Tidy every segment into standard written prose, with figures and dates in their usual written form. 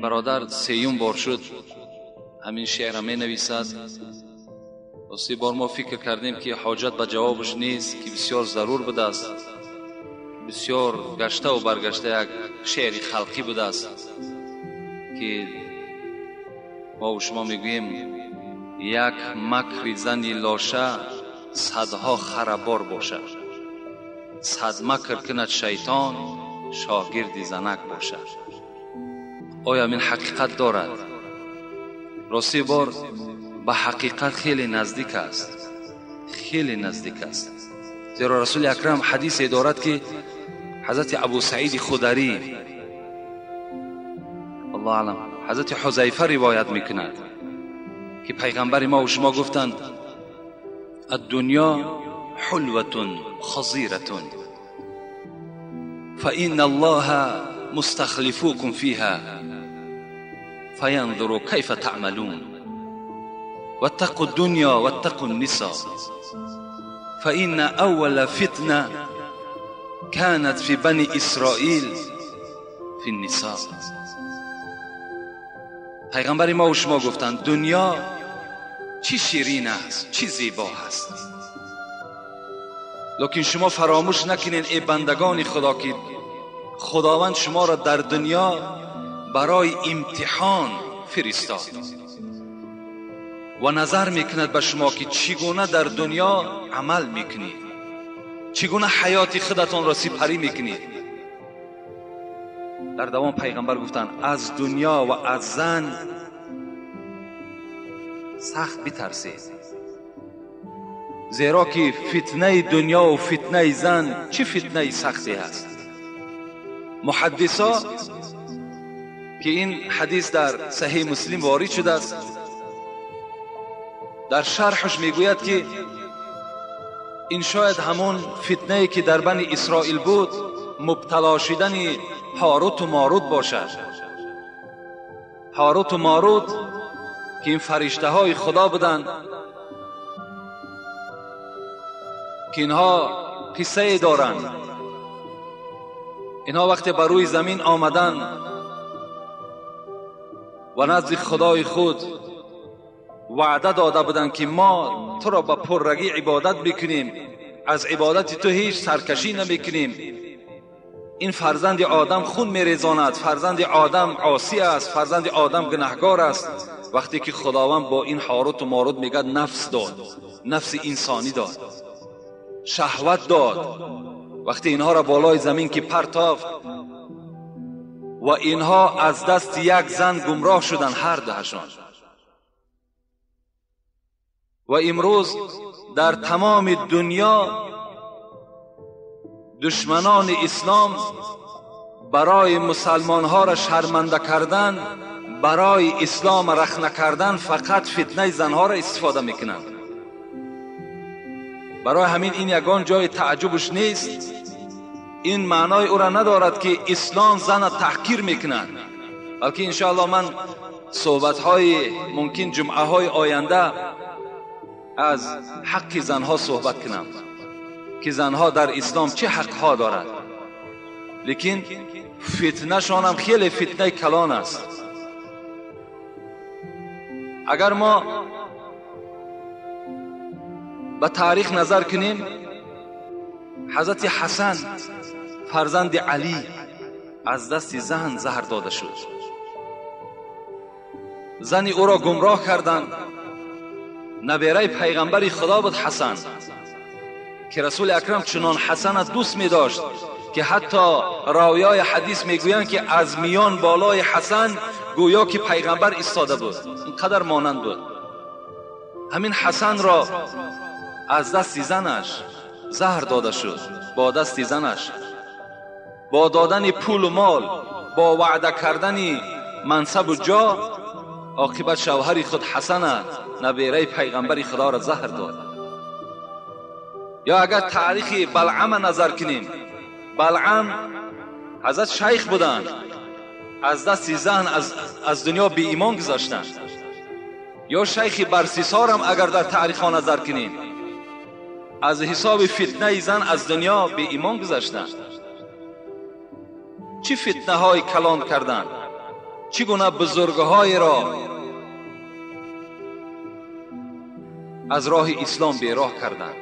برادر سیوم بار شد همین شعر می نویسد و 3 بار ما فکر کردیم که حاجت به جوابش نیست، که بسیار ضرور بوده است، بسیار گشته و برگشته یک شعر خلقی بوده است که ما و شما میگوییم یک مکر زنی لاشه صدها خرابار باشد، 100 مکر کند شیطان شاگرد زنک باشد. آیا این حقیقت دارد؟ راستی بار به حقیقت خیلی نزدیک است، خیلی نزدیک است. زیرا رسول اکرم حدیثی دارد که حضرت ابو سعید خدری الله علم حضرت حذیفه روایت میکند که پیغمبر ما و شما گفتند الدنیا حلوة خضیرة فإن الله مستخلفوكم فيها فينظر كيف تعملون واتقوا الدنيا واتقوا النساء فإن أول فتنة كانت في بني إسرائيل في النساء. پیغمبر ما و شما گفتند دنیا چی شیرین است، چی زیبا است، لیکن شما فراموش نکنین ای بندگان خدا که خداوند شما را در دنیا برای امتحان فرستاد و نظر میکند به شما که چگونه در دنیا عمل میکنید، چگونه حیات خودتان را سپری میکنید. در دوام پیغمبر گفتند از دنیا و از زن سخت بترسید، زیرا که فتنه دنیا و فتنه زن چه فتنه سختی است. محدثا که این حدیث در صحیح مسلم وارد شده است در شرحش میگوید که این شاید همون فتنه که در بنی اسرائیل بود مبتلا شدن هاروت و ماروت باشد. هاروت و ماروت که این فرشته های خدا بودند که اینها قصه دارند. اینها وقتی بر روی زمین آمدن و نزد خدای خود وعده داده بودند که ما تو را با پررگی عبادت بکنیم، از عبادت تو هیچ سرکشی نمیکنیم. این فرزند آدم خون میریزاند، فرزند آدم عاصی است، فرزند آدم گناهکار است. وقتی که خداوند با این هاروت و ماروت میگه نفس داد، نفس انسانی داد، شهوت داد، وقتی اینها را بالای زمین که پرتافت و اینها از دست یک زن گمراه شدن هر دهشان. و امروز در تمام دنیا دشمنان اسلام برای مسلمان ها را شرمنده کردن، برای اسلام رخنه کردن فقط فتنه زنها را استفاده میکنند. برای همین این یگان جای تعجبش نیست. این معنای او را ندارد که اسلام زن تحقیر میکنند، بلکه انشاءالله من صحبت های ممکن جمعه های آینده از حق زنها صحبت کنم که زنها در اسلام چه حق ها دارد. لیکن فتنه شان هم خیلی فتنه کلان است. اگر ما به تاریخ نظر کنیم، حضرت حسن فرزند علی از دست زن زهر داده شد. زنی او را گمراه کردند. نبیره پیغمبر خدا بود حسن که رسول اکرم چنان حسن دوست می داشت که حتی راویای حدیث می گویند که از میان بالای حسن گویا که پیغمبر ایستاده بود، اینقدر مانند بود. همین حسن را از دست زنش زهر داده شد. با دست زنش، با دادن پول و مال، با وعده کردن منصب و جا، عاقبت شوهر خود حسن نبیره پیغمبر خدا را زهر داد. یا اگر تاریخ بلعم نظر کنیم، بلعم حضرت شیخ بودند، از دست زن از دنیا بی ایمان گذاشتند. یا شیخ برسیسار هم اگر در تاریخ ها نظر کنیم، از حساب فتنه زن از دنیا بی ایمان گذاشتند. چی فتنه های کلان کردند، چگونه بزرگهای را از راه اسلام بیراه کردند.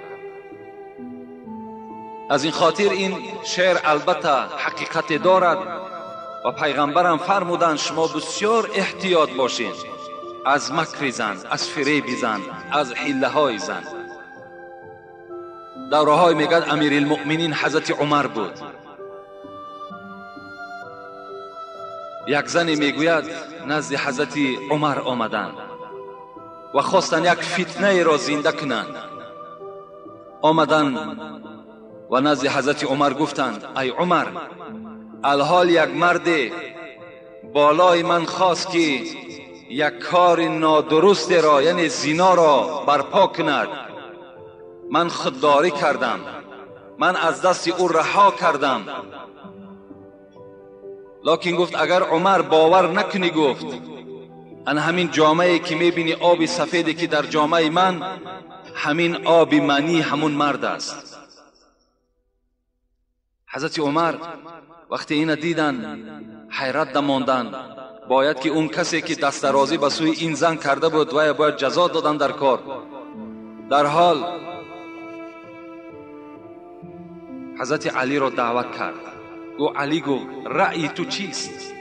از این خاطر این شعر البته حقیقت دارد و پیغمبرم فرمودند شما بسیار احتیاط باشین از مکر زن، از فریب زن، از حیله های زن. دوره های میگد امیر المؤمنین حضرت عمر بود. یک زنی میگوید نزد حضرت عمر آمدند و خواستند یک فتنه را زنده کنند. آمدند و نزد حضرت عمر گفتند ای عمر، الحال یک مرد بالای من خواست که یک کار نادرست را یعنی زنا را برپا کند. من خودداری کردم، من از دست او رها کردم. لکن گفت اگر عمر باور نکنی، گفت ان همین جامعه که میبینی آب سفیدی که در جامعه من، همین آب منی همون مرد است. حضرت عمر وقتی این دیدن حیرت ماندن. باید که اون کسی که دست درازی به سوی این زن کرده بود و باید جزا دادن در کار. در حال حضرت علی را دعوت کرد. گفت علی، گفت رأی تو چیست؟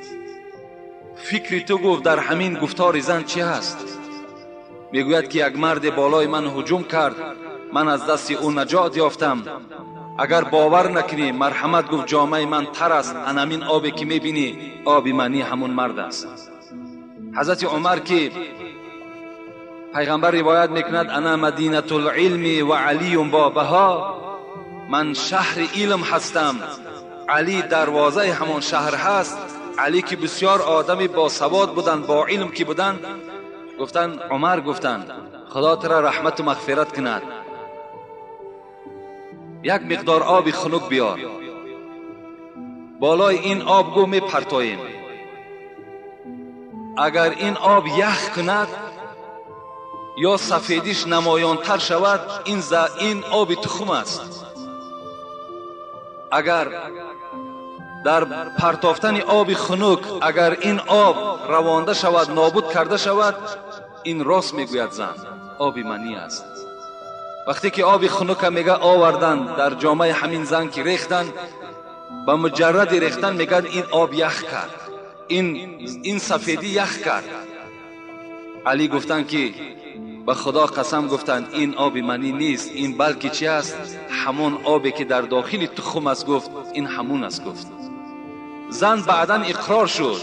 فکر تو گفت در همین گفتار زن چی هست؟ میگوید که یک مرد بالای من هجوم کرد، من از دست او نجات یافتم. اگر باور نکنی مرحمت، گفت جامعه من تر است، همین آبی که میبینی آب منی همون مرد است. حضرت عمر که پیغمبر روایت میکند انا مدینه العلم و علی بابها، من شهر علم هستم، علی دروازه همون شهر هست. علی که بسیار آدمی با سواد بودن، با علم که بودن، گفتن عمر، گفتن خدا ترا رحمت و مغفرت کند، یک مقدار آب خنک بیار، بالای این آب گو می پرتاییم. اگر این آب یخ کند یا سفیدیش نمایان تر شود، این آب تخم است. اگر در پرتافتن آب خنک اگر این آب روانده شود، نابود کرده شود، این راست میگوید زن، آب منی است. وقتی که آب خنک میگه آوردن در جامعه همین زن که ریختن، با مجرد ریختن میگن این آب یخ کرد، این سفیدی یخ کرد. علی گفتن که به خدا قسم، گفتند این آب منی نیست، این بلکه چی است؟ همون آبی که در داخل تخم است. گفت این همون است. گفت زن بعدا اقرار شد،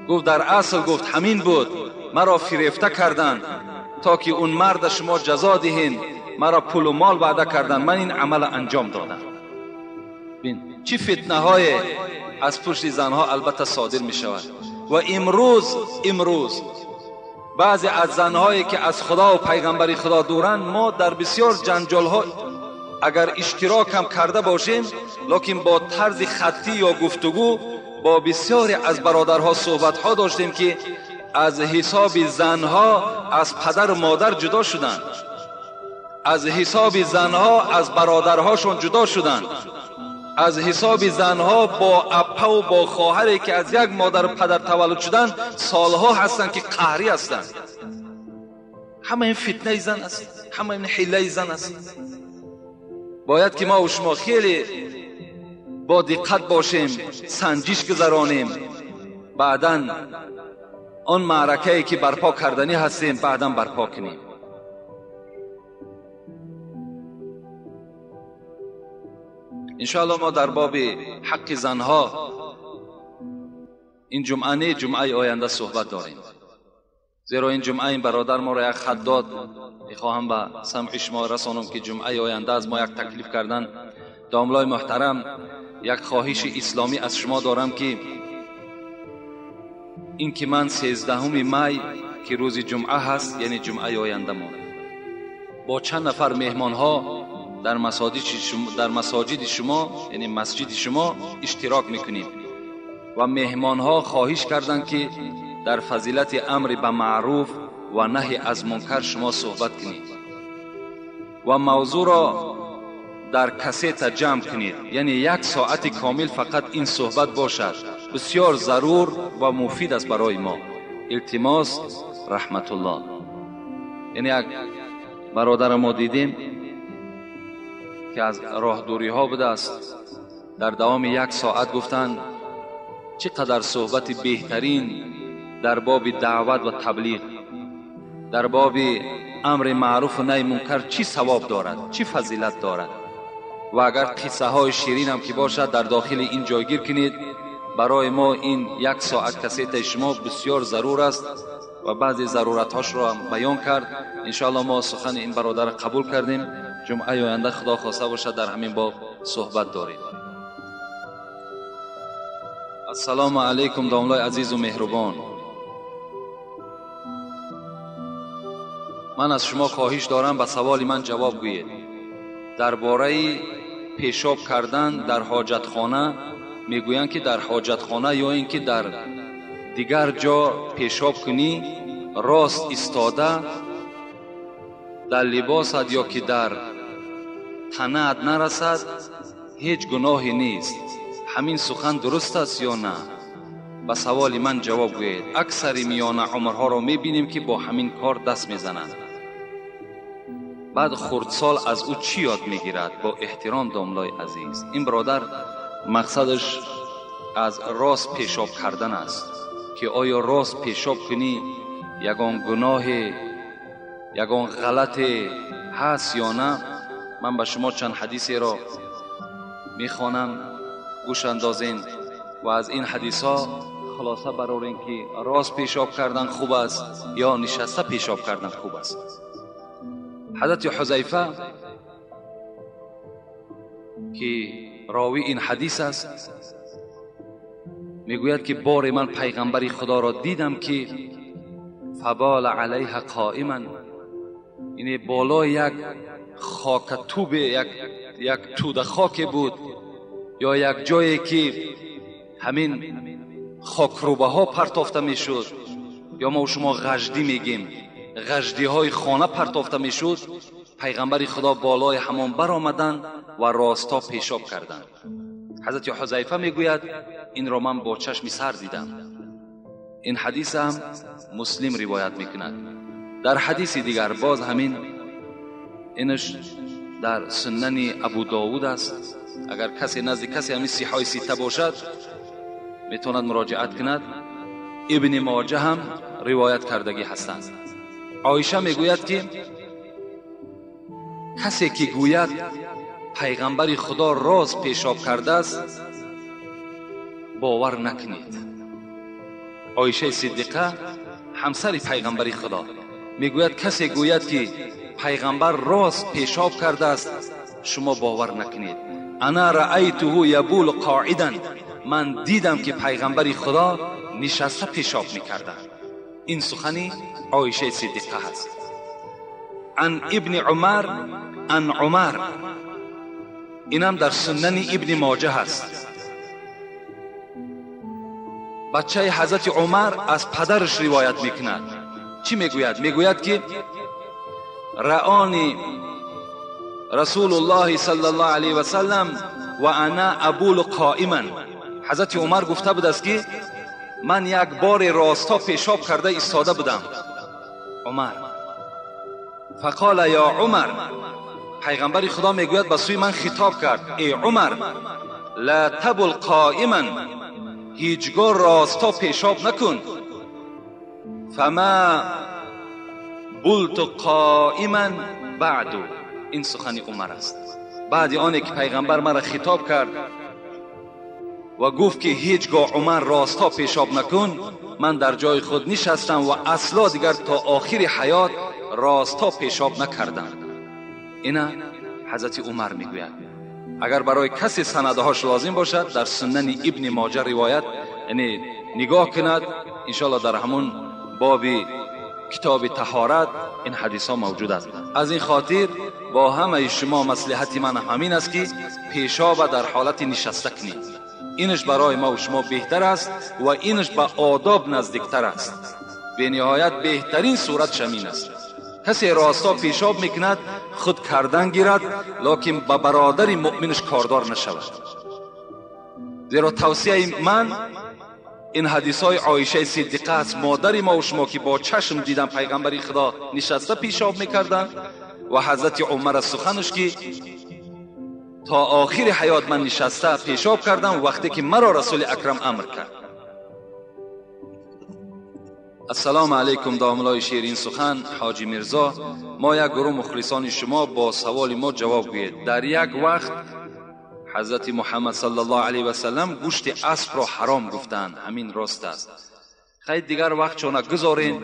گفت در اصل گفت همین بود، مرا فریفته کردند تا که اون مرد شما جزا دهین، مرا پول و مال وعده کردند، من این عمل انجام دادم. ببین چی فتنه های از پشت زنها البته صادر می شود. و امروز بعضی از زنهایی که از خدا و پیغمبر خدا دورند، ما در بسیار جنجال ها اگر اشتراک هم کرده باشیم، لکن با طرز خطی یا گفتگو با بسیاری از برادرها صحبت ها داشتیم که از حساب زنها از پدر و مادر جدا شدند، از حساب زنها از برادرهاشون جدا شدند، از حساب زنها با اپا و با خواهری که از یک مادر و پدر تولد شدند سالها هستند که قهری هستند. همه این فتنه زن است، همه این حیله زن است. باید که ما و شما خیلی با دقت باشیم، سنجش گذرانیم، بعداً آن معرکه‌ای که برپا کردنی هستیم بعداً برپا کنیم. انشاءالله ما در باب حق زنها این جمعه آینده صحبت داریم، زیرا این جمعه این برادر ما را یک خط داد. میخواهم به سمع شما رسانم که جمعه آینده از ما یک تکلیف کردن. داملای محترم، یک خواهش اسلامی از شما دارم که این که من 13 می که روز جمعه هست، یعنی جمعه آینده، ما با چند نفر مهمان ها در مساجد شما یعنی مسجد شما اشتراک میکنیم و مهمان ها خواهش کردند که در فضیلت امر به معروف و نهی از منکر شما صحبت کنید و موضوع را در کسیت جمع کنید، یعنی 1 ساعت کامل فقط این صحبت باشد. بسیار ضرور و مفید است برای ما. التماس رحمت الله. یعنی یک برادر ما دیدیم که از راه دوری ها بوده است، در دوام 1 ساعت گفتند چقدر صحبت بهترین در باب دعوت و تبلیغ، در باب امر معروف و نهی منکر چی ثواب دارد، چی فضیلت دارد. و اگر قصه های شیرین هم که باشد در داخل این جایگیر کنید. برای ما این 1 ساعت کسیت شما بسیار ضرور است و بعضی ضرورت هاش رو هم بیان کرد. انشاءالله ما سخن این برادر قبول کردیم. جمعه آینده خدا خواسته باشد در همین باب صحبت داریم. السلام علیکم داملای عزیز و مهربان. من از شما خواهش دارم به سوال من جواب گویید. درباره پیشاب کردن در حاجتخانه میگویند که در حاجتخانه یا اینکه در دیگر جا پیشاب کنی، راست ایستاده در لباست یا که در تنت نرسد هیچ گناهی نیست. همین سخن درست است یا نه؟ به سوال من جواب گویید. اکثر میان عمرها را میبینیم که با همین کار دست میزنند. بعد خردسال از او چی یاد میگیرد؟ با احترام داملای عزیز، این برادر مقصدش از راست پیشاب کردن است که آیا راست پیشاب کنی یگان گناه، یگان غلط هست یا نه؟ من به شما چند حدیثی را میخوانم، گوش اندازین و از این حدیث ها خلاصه برآورین که راست پیشاب کردن خوب است یا نشسته پیشاب کردن خوب است. حضرت حذیفه که راوی این حدیث است میگوید که بار من پیغمبر خدا را دیدم که فبال علیها قائما، یعنی بالای یک خاکتوب، یک توده خاک بود یا یک جایی که همین خاکروبه ها پرتافته میشد، یا ما شما غجدی میگیم، غجدی های خانه پرتافته میشد. پیغمبر خدا بالای همان بر آمدن و راستا پیشاب کردند. حضرت حذیفه میگوید این را من با چشم سر دیدم. این حدیث هم مسلم روایت میکند. در حدیث دیگر باز همین اینش در سنن ابو داود است. اگر کسی نزد کسی همین صحیح سته باشد میتوند مراجعت کند. ابن ماجه هم روایت کردگی هستند. عایشه میگوید که کسی که گوید پیغمبر خدا راست پیشاب کرده است باور نکنید. عایشه صدیقه همسر پیغمبر خدا میگوید کسی گوید که پیغمبر راست پیشاب کرده است شما باور نکنید. انا رأیته یبول قاعدا، من دیدم که پیغمبر خدا نشسته پیشاب میکرده. این سخنی عایشه صدیقه هست. عن ابن عمر عن عمر، اینم در سنن ابن ماجه هست. بچه حضرت عمر از پدرش روایت میکند. چی میگوید؟ میگوید که رآنی رسول الله صلی الله علیه و سلم و انا ابول قائما. حضرت عمر گفته بود است که من یک بار راستا پیشاب کرده ایستاده بودم. عمر فقال یا عمر، پیغمبر خدا میگوید به سوی من خطاب کرد ای عمر لا تبل قائما، هیچگاه راستا پیشاب نکن. فما بلت قائما بعد، این سخن عمر است. بعد آنی که پیغمبر مرا خطاب کرد و گفت که هیچگاه عمر راستا پیشاب نکن، من در جای خود نشستم و اصلا دیگر تا آخر حیات راستا پیشاب نکردم. اینا حضرت عمر میگوید. اگر برای کسی سندهاش لازم باشد در سنن ابن ماجه روایت، یعنی نگاه کند انشاءالله در همون باب کتاب طهارت این حدیث ها موجود است. از این خاطر با همه شما مصلحت من همین است که پیشاب در حالت نشسته کنید. اینش برای ما و شما بهتر است و اینش به آداب نزدیکتر است. به نهایت بهترین صورت شمین است. کسی راستا پیشاب میکند خود کردن گیرد، لکن با برادر مؤمنش کاردار نشود. زیرا توصیه من این حدیث های عایشه صدیقه است، مادر ما و شما که با چشم دیدن پیغمبر خدا نشسته پیشاب میکردن، و حضرت عمر از سخنش که تا آخر حیات من نشسته پیشاب کردم وقتی که مرا رسول اکرم امر کرد. السلام علیکم داملای شیرین سخن حاجی میرزا، ما یک گروه مخلصان شما با سوال ما جواب گویید. در یک وقت حضرت محمد صلی الله علیه و سلم گوشت اسب را حرام گفتند، همین راست است؟ خیلی دیگر وقت چون گذارین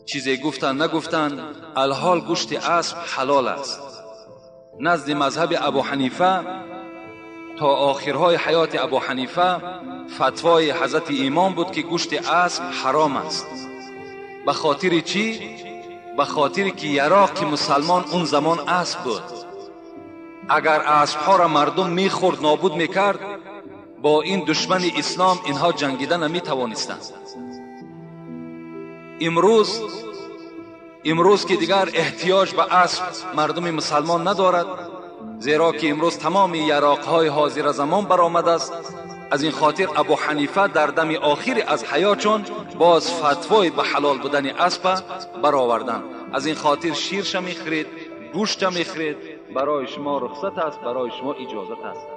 چیزی گفتن نگفتن، الحال گوشت اسب حلال است. نزد مذهب ابو حنیفه تا آخرهای حیات ابو حنیفه فتوای حضرت امام بود که گوشت اسب حرام است. به خاطر چی؟ به خاطر که یراق که مسلمان اون زمان اسب بود، اگر اسب ها را مردم میخورد نابود میکرد، با این دشمن اسلام اینها جنگیدن نمیتوانستند. امروز که دیگر احتیاج به اسب مردم مسلمان ندارد، زیرا که امروز تمام یراقهای حاضر زمان برآمده است. از این خاطر ابو حنیفه در دم آخر از حیاتشون باز فتوای به حلال بودن اسب برآوردند. از این خاطر شیرش میخرید، گوشت میخرید، برای شما رخصت است، برای شما اجازت است.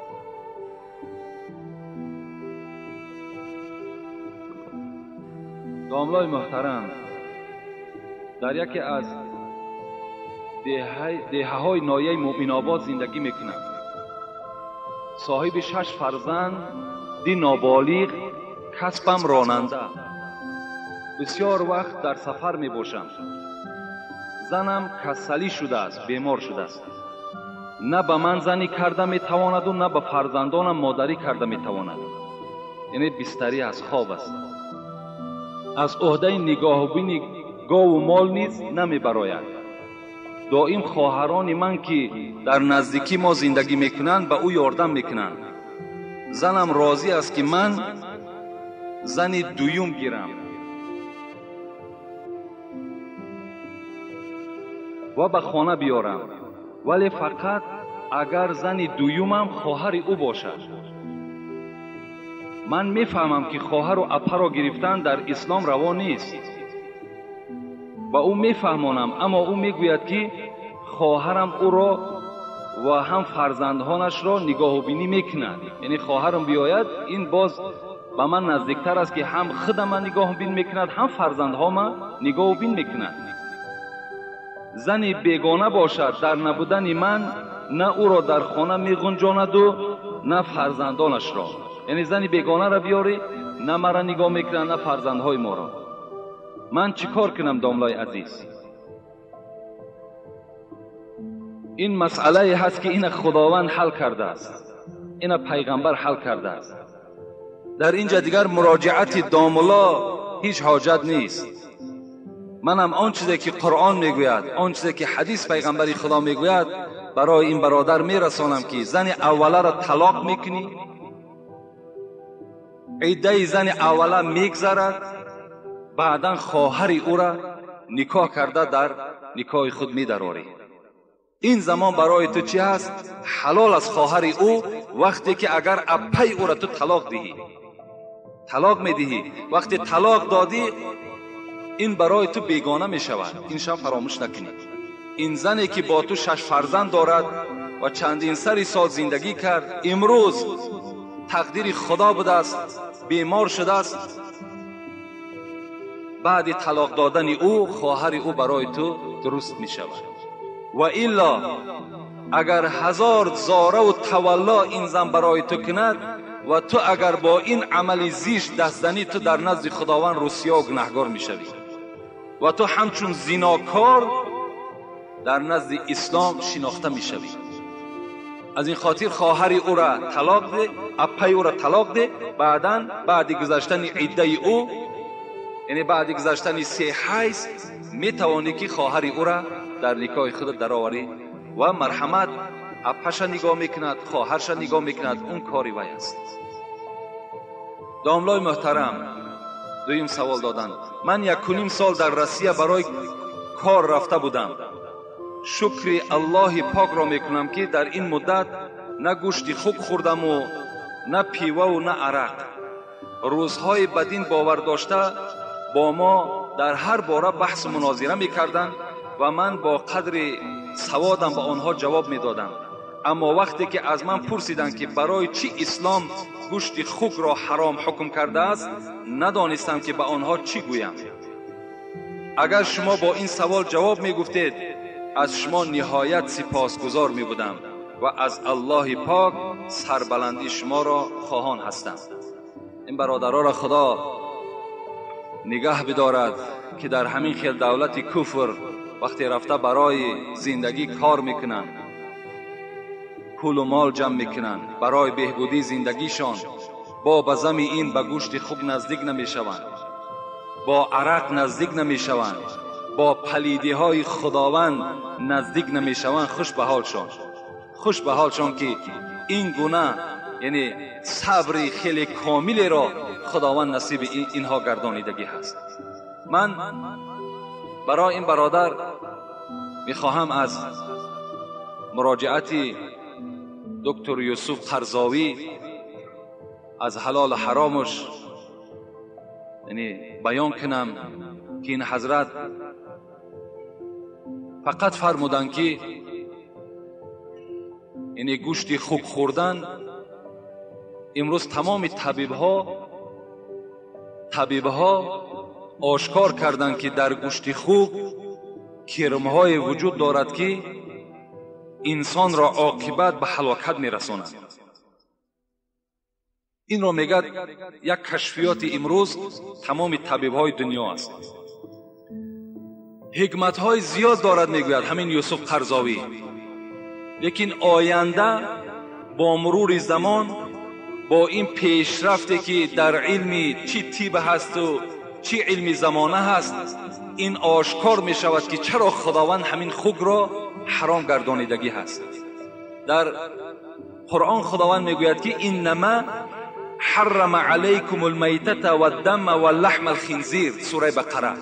داملای محترم، در یکی از دهه های نایه مومن آباد زندگی میکنم. صاحب 6 فرزند، دی نابالغ، کسبم راننده. بسیار وقت در سفر می باشم. زنم کسلی شده است، بیمار شده است. نه به من زنی کرده می تواند و نه به فرزندانم مادری کرده می تواند. یعنی بستری از خواب است. از عهده نگاه و بینی گاو و مال نیز نمی براید. دائم خواهران من که در نزدیکی ما زندگی میکنند به او یاردم میکنند. زنم راضی است که من زن دویم گیرم و به خانه بیارم، ولی فقط اگر زن دویمم خواهر او باشد. من میفهمم که خواهر و اپه را گرفتن در اسلام روا نیست. با او میفهمانم، اما او میگوید که خواهرم او را و هم فرزندانش را نگاه و بینی میکند. یعنی خواهرم بیاید، این باز به من نزدیکتر است که هم خودم نگاه و بین میکند، هم فرزندهام نگاه و بین میکند. زنی بیگانه باشد در نبودن من، نه او را در خانه میگنجاند و نه فرزندانش را. یعنی زنی بیگانه را بیاری، نه مرا نگاه میکند نه فرزندهای ما را. من چیکار کنم داملای عزیز؟ این مسئله هست که این خداوند حل کرده است، این پیغمبر حل کرده است. در اینجا دیگر مراجعت داملا هیچ حاجت نیست. منم آن چیزی که قرآن میگوید، آن چیزی که حدیث پیغمبر خدا میگوید برای این برادر میرسانم که زن اوله را طلاق میکنی، عده زن اوله میگذرد، بعدا خواهر او را نکاح کرده در نکاح خود می‌دراری. این زمان برای تو چی هست؟ حلال از خواهر او، وقتی که اگر اپه او را تو طلاق دهی، طلاق میدهی. وقتی طلاق دادی این برای تو بیگانه می شود. این شب فراموش نکنید. این زنی که با تو 6 فرزند دارد و چندین سری سال زندگی کرد، امروز تقدیر خدا بوده است، بیمار شده است، بعد طلاق دادن او خواهر او برای تو درست می شود. و الا اگر 1000 زاره و تولا این زن برای تو کند و تو اگر با این عمل زیش دستنی، تو در نزد خداوند رسیا و گناهگار می شوی و تو همچون زیناکار در نزد اسلام شناخته می شوی. از این خاطر خواهر او را طلاق ده، اپه او را طلاق ده. بعداً بعد گذشتن عده او، یعنی بعد گذشتن 3 حیض، می توانی که خواهر او را در نکاح خود درآوری و مرحمت. اپش نگاه میکند، خواهرش نگاه میکند، اون کاری وی است. داملای محترم، دویم سوال دادن. من 1.5 سال در روسیه برای کار رفته بودم. شکر الله پاک را میکنم که در این مدت نه گوشت خوک خوردم و نه پیوه و نه عرق. روزهای بدین باور داشته با ما در هر باره بحث مناظره میکردند و من با قدر سوادم به آنها جواب میدادم. اما وقتی که از من پرسیدند که برای چی اسلام گوشت خوک را حرام حکم کرده است، ندانستم که به آنها چی گویم. اگر شما با این سوال جواب میگفتید، از شما نهایت سپاسگزار می بودم و از الله پاک سربلندی شما را خواهان هستم. این برادرها را خدا نگه بدارد که در همین خیل دولت کفر وقتی رفته برای زندگی کار میکنند، پول و مال جمع میکنند برای بهبودی زندگیشان، با بزم این به گوشت خوب نزدیک نمیشوند، با عرق نزدیک نمیشوند، با پلیدی های خداوند نزدیک نمیشوند. خوش به حالشان، خوش به حالشان که این گونه یعنی صبر خیلی کاملی را خداوند نصیب اینها گردانیدگی هست. من برای این برادر میخواهم از مراجعت دکتر یوسف قرضاوی از حلال حرامش یعنی بیان کنم که این حضرت فقط فرمودن که یعنی گوشت خوک خوردن، امروز تمام طبیب ها آشکار کردند که در گوشت خوک کرم‌های وجود دارد که انسان را عاقبت به هلاکت میرساند. این را میگه یک کشفیات امروز تمام طبیب‌های دنیا است. حکمت‌های زیاد دارد میگوید همین یوسف قرضاوی، لیکن آینده با مرور زمان با این پیشرفتی که در علم چی طب هست و چی علم زمانه هست، این آشکار می شود که چرا خداوند همین خوک را حرام گردانیدگی هست. در قرآن خداوند میگوید که انما حرم علیکم المیتة و الدم و لحم الخنزیر، سوره بقره.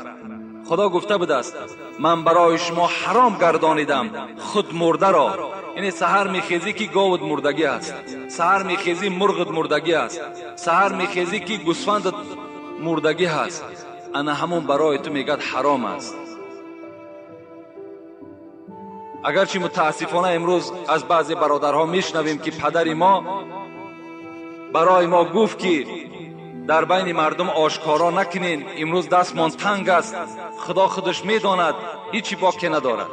خدا گفته بود است من برای شما حرام گردانیدم خود مرده را، یعنی سحر میخیزی که گاوت مردگی است، سحر میخیزی مرغت مردگی است، سحر میخیزی که گوسفندت مردگی هست، انا همون برای تو میگد حرام است. اگرچه متاسفانه امروز از بعضی برادرها میشنویم که پدر ما برای ما گفت که در بین مردم آشکارا نکنین، امروز دستمان تنگ است، خدا خودش میداند، هیچی باکی ندارد.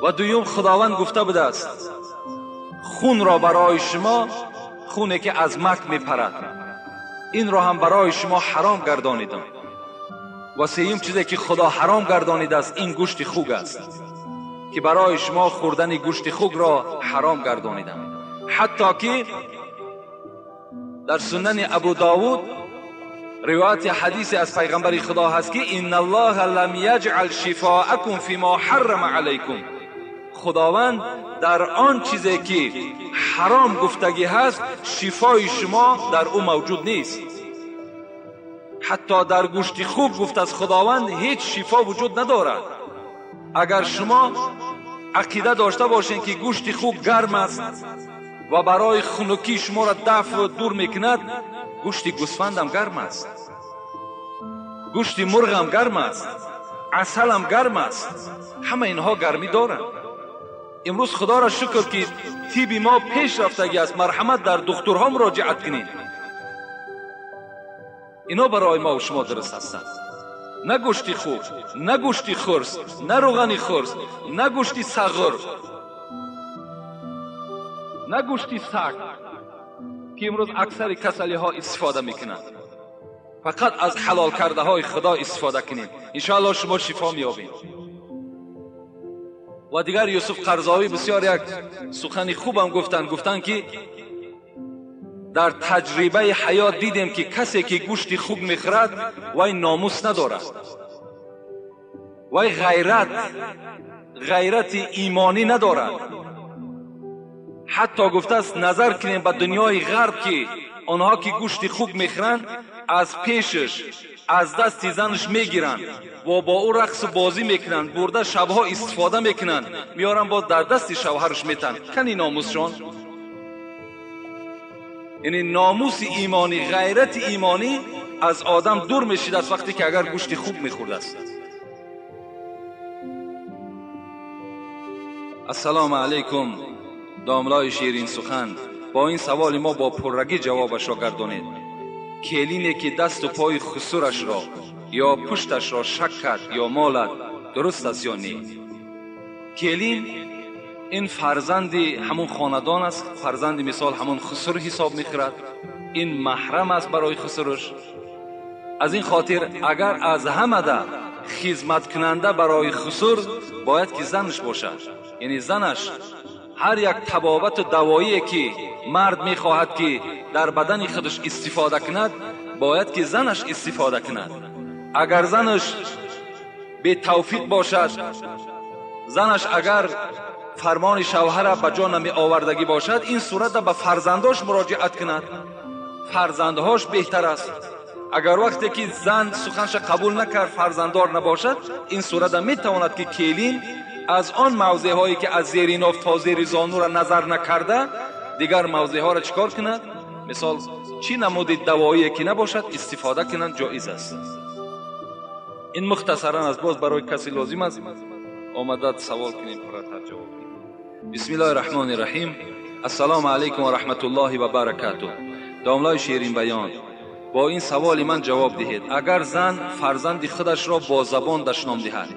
و دویم خداوند گفته بوده است خون را برای شما، خونی که از مک میپرد، این را هم برای شما حرام گردانیدم. و سوم چیزی که خدا حرام گردانیده است این گوشت خوک است که برای شما خوردن گوشت خوک را حرام گردانیدم. حتی که در سنن ابو داود روایت حدیث از پیغمبر خدا هست که ان الله لم یجعل شفاءکم فیما حرم علیکم، خداوند در آن چیزی که حرام گفتگی هست شفای شما در او موجود نیست. حتی در گوشت خوک گفت از خداوند هیچ شفا وجود ندارد. اگر شما عقیده داشته باشین که گوشت خوک گرم است و برای خنکی شما را دفع و دور میکند، گوشت گوسفند هم گرم است، گوشت مرغ هم گرم است، عسل هم گرم است، همه اینها گرمی دارند. امروز خدا را شکر که طب ما پیش رفتگی است، مرحمت در دکترها مراجعت کنید، اینا برای ما و شما درست هستند. نه گوشت خوک، نه گوشت خرس، نه روغن خرس، نه گوشت صغر، نه گوشت سگ که امروز اکثر کسلی ها استفاده میکنند. فقط از حلال کرده های خدا استفاده کنید، انشاءالله شما شفا میابید. و دیگر یوسف قرضاوی بسیار یک سخن خوبم گفتن که در تجربه حیات دیدیم که کسی که گوشت خوک میخورد وای ناموس ندارد، وای غیرت ایمانی ندارد. حتی گفته است نظر کنیم به دنیای غرب که آنها که گوشت خوک میخورند از پیشش از دست زنش میگیرن و با او رقص و بازی میکنن، برده شبها استفاده میکنن، میارن باز در دست شوهرش میتن. کنی ناموسشان؟ یعنی ناموس ایمانی، غیرت ایمانی از آدم دور میشید از وقتی که اگر گوشت خوب میخورد است. السلام علیکم داملای شیرین سخن. با این سوال ما با پررگی جوابش را گردانید. کلینی که دست و پای خسورش را یا پشتش را شک کرد یا مالد درست است یا نه؟ کلین این فرزند همون خاندان است، فرزند مثال همون خسر حساب میخورد، این محرم است برای خسرش. از این خاطر اگر از همه ده خدمت کننده برای خسر باید که زنش باشد. یعنی زنش هر یک طبابت و دوایی که مرد میخواهد که در بدن خودش استفاده کند باید که زنش استفاده کند. اگر زنش به توفیق باشد، زنش اگر فرمان شوهر به جا نمی آوردگی باشد، این صورت به فرزنداش مراجعت کند. فرزندهاش بهتر است. اگر وقتی که زن سخنش قبول نکرد فرزنددار نباشد، این صورت می تواند که کلین از آن موضع هایی که از زیر ناف تا زیر زانو را نظر نکرده دیگر موضع ها را چکار کند؟ مثال چی نمود دوایی که نباشد استفاده کنند، جایز است. این مختصرا از باز برای کسی لازم است آمدد سوال کنیم پرتر جواب کنیم. بسم الله الرحمن الرحیم. السلام علیکم و رحمت الله و برکاته. داملای شیرین بیان، با این سوال من جواب دهید. اگر زن فرزند خودش را با زبان دشنام دهد،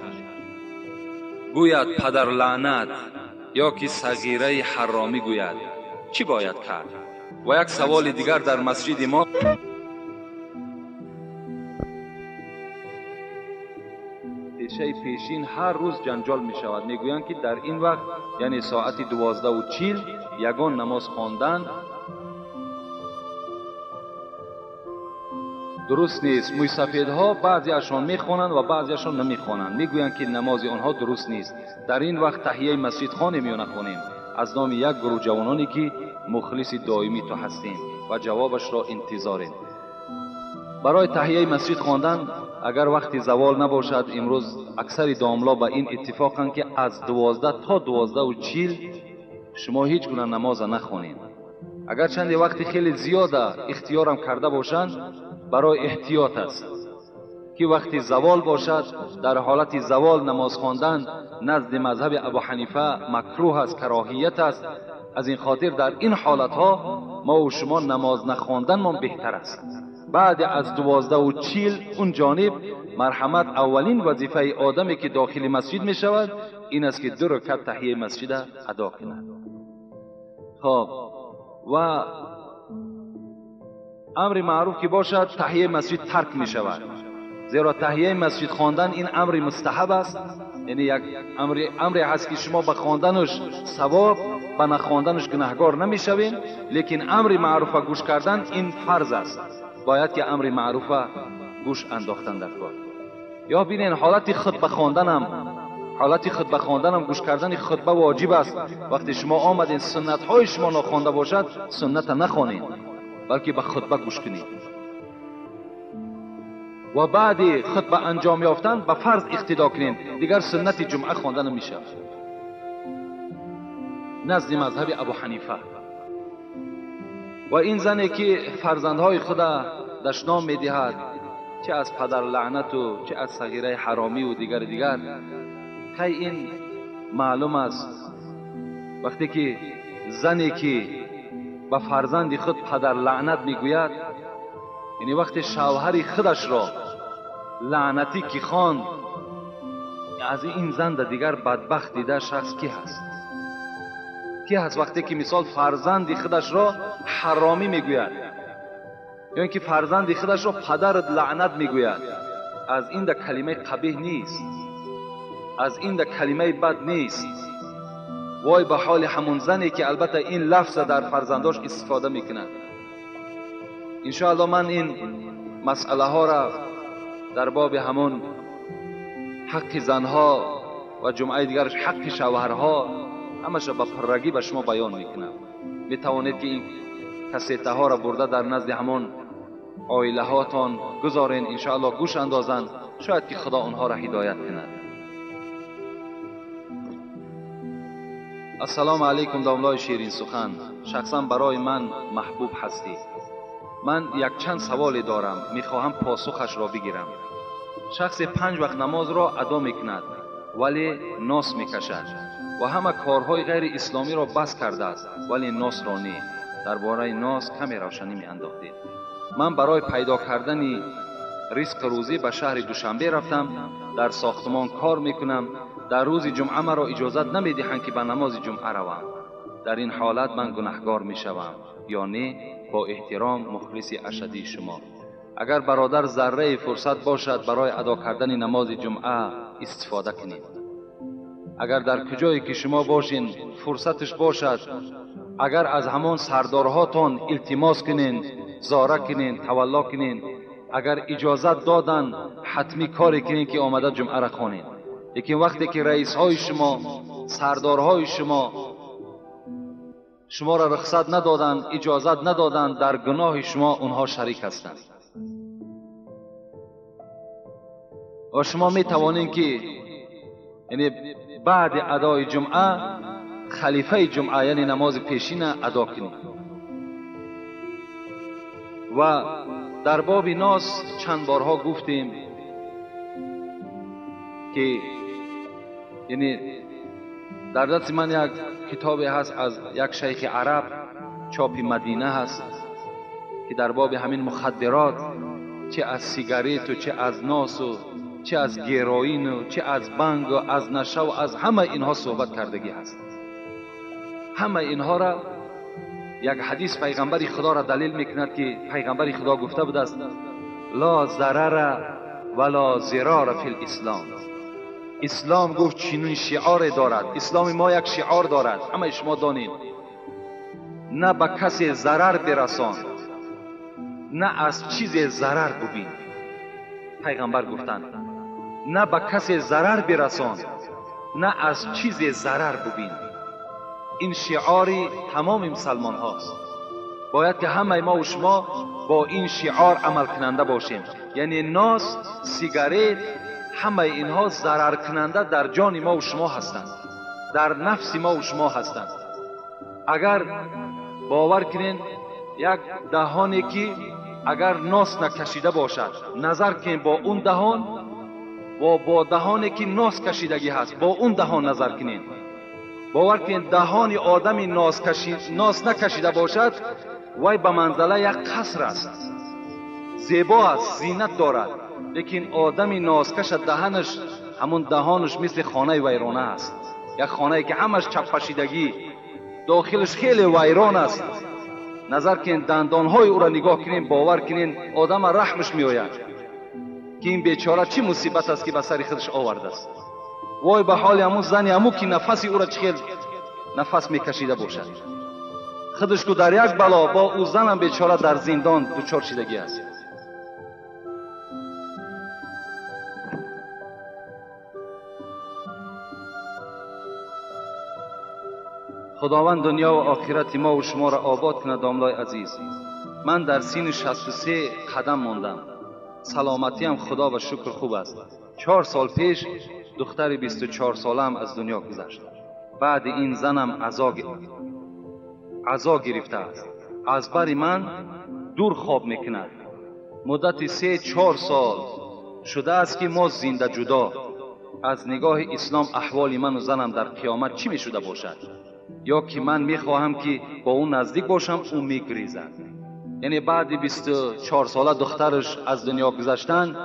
گوید پدر لعنت یا که صغیره حرامی گوید، چی باید کرد؟ و یک سوال دیگر، در مسجد ما پیشه پیشین هر روز جنجال می شود. می گویند که در این وقت یعنی ساعت 12:40 یگان نماز خواندن درست نیست. موی سفیدها بعضی اشان میخوانند و بعضی اشان نمیخوانند. میگویند که نماز آنها درست نیست. در این وقت تحیه مسجد خوانیم یا نخوانیم؟ از نام یک گروه جوانانی که مخلص دائمی تو هستیم و جوابش را انتظاریم. برای تحیه مسجد خواندن اگر وقتی زوال نباشد، امروز اکثر داملا با این اتفاقند که از 12 تا 12:40 شما هیچ گونه نماز نخوانید. اگر چند وقتی خیلی زیاد اختیارم کرده باشند برای احتیاط است که وقتی زوال باشد، در حالت زوال نماز خواندن نزد مذهب ابو حنیفه مکروه است، کراهیت است. از این خاطر در این حالت ها ما و شما نماز نخواندن ما بهتر است. بعد از 12:40 اون جانب مرحمت اولین وظیفه آدمی که داخل مسجد می شود این است که 2 رکعت تحیه مسجد ادا کند. خب و امر معروف که باشد تحیه مسجد ترک می شود، زیرا تحیه مسجد خواندن این امر مستحب است. یعنی یک امری هست که شما به خواندنش ثواب، به نخواندنش گناهگار نمی شوین. لیکن امر معروف گوش کردن این فرض است، باید که امر معروف گوش انداختن در کار. یا ببینین حالت خطبه خواندنم گوش کردن خطبه واجب است. وقتی شما آمدین سنت های شما نخوانده باشد سنت نخوانید، بلکه به خطبه گوش کنید. و بعد خطبه انجام یافتن به فرض اقتدا کنید، دیگر سنت جمعه خوانده نمیشه نزد مذهب ابو حنیفه. و این زنی که فرزندهای خود دشنام میدهد، چه از پدر لعنت و چه از صغیره حرامی و دیگر خی این معلوم است وقتی که زنی که به فرزند خود پدر لعنت میگوید، یعنی وقتی شوهر خودش را لعنتی که خواند، از این زن دیگر بدبخت دیده شخص کی هست؟ کی هست وقتی که مثال فرزند خودش را حرامی میگوید، یا اینکه فرزند خودش را پدرت لعنت میگوید؟ از این کلمه قبیح نیست، از این کلمه بد نیست. وای به حال همون زنی که البته این لفظ در فرزنداش استفاده میکنه. انشاءالله من این مسئله ها را در باب همون حق زنها و جمعه دیگرش حق شوهرها همش با پررگی به شما بیان میکنم. میتوانید که این کسیته ها را برده در نزد همون عائله هاتان گذارین، انشاءالله گوش اندازند، شاید که خدا اونها را هدایت کند. السلام علیکم داملای شیرین سخن. شخصا برای من محبوب هستی. من یک چند سوالی دارم، میخواهم پاسخش را بگیرم. شخص 5 وقت نماز را ادا میکند ولی ناس میکشد و همه کارهای غیر اسلامی را بس کرده است ولی ناس را نه. درباره ناس کمی روشنی میانداختید. من برای پیدا کردن رزق روزی به شهر دوشنبه رفتم. در ساختمان کار میکنم. در روز جمعه مرا اجازت نمیدهند که به نماز جمعه روم. در این حالت من گناهکار میشوم یا نه؟ با احترام مخلص اشدی شما. اگر برادر ذره فرصت باشد برای ادا کردن نماز جمعه استفاده کنید. اگر در کجایی که شما باشین فرصتش باشد، اگر از همان سردارهاتان التماس کنین، زاره کنین، تولا کنین، اگر اجازت دادن حتمی کاری کنین که آمده جمعه را خوانین. لیکن وقتی که رئیس های شما، سردارهای شما را رخصت ندادن، اجازت ندادن، در گناه شما اونها شریک هستند. و شما می توانید که یعنی بعد ادای جمعه خلیفه جمعه یعنی نماز پیشین ادا کنید. و در باب ناس چند بارها گفتیم که یعنی در دست من یک کتابی هست از یک شیخ عرب، چاپ مدینه هست، که در باب همین مخدرات، چه از سیگاریت و چه از ناس و چه از گیروئین و چه از بنگ و از نشه و از همه اینها صحبت کردگی هست. همه اینها را یک حدیث پیغمبر خدا را دلیل میکند که پیغمبر خدا گفته بود است لا ضرر ولا ضرار فی الاسلام. اسلام گفت چنین شعار دارد، اسلام ما یک شعار دارد، همه شما دانید، نه به کسی ضرر برسان، نه از چیز ضرر ببین. پیغمبر گفتند نه به کسی ضرر برسان، نه از چیز ضرر ببین. این شعاری تمام مسلمان هاست. باید که همه ما و شما با این شعار عمل کننده باشیم. یعنی ناس، سیگاریت، همه اینها ضرر کننده در جان ما و شما هستند، در نفس ما و شما هستند. اگر باور کنین یک دهانی که اگر ناس نکشیده باشد، نظر کنین با اون دهان و با دهانی که ناس کشیدگی هست، با اون دهان نظر کنین. باور کنین دهان آدمی ناس نکشیده باشد وای به منزله یک قصر است، زیبا است، زینت دارد. لیکن آدمی ناسکش دهانش، همون دهانش مثل خانه ویرانه است. یک خانه که همش چپشیدگی، داخلش خیلی ویران است. نظر کنین دندانهای او را نگاه کنین، باور کنین آدم رحمش می آید که این بیچاره چی مصیبت است که به سر خودش آورده است. وای به حال همون زن همون که نفسی او را چخیل نفس می کشیده باشد. خودش کو در یک بلا، با او زن هم بیچاره در زندان دچار شدگی است. خداوند دنیا و آخرت ما و شما را آباد کند. داملای عزیز، من در سین 63 قدم ماندم. سلامتیم خدا و شکر خوب است. 4 سال پیش دختر 24 سالم از دنیا گذشت. بعد این زنم عزا گرفته است. از بر من دور خواب میکند. مدت 3-4 سال شده است که ما زنده جدا. از نگاه اسلام احوال من و زنم در قیامت چی میشده باشد؟ یا که من میخواهم که با اون نزدیک باشم، اون میگریزد. یعنی بعد 24 ساله دخترش از دنیا گذشتن،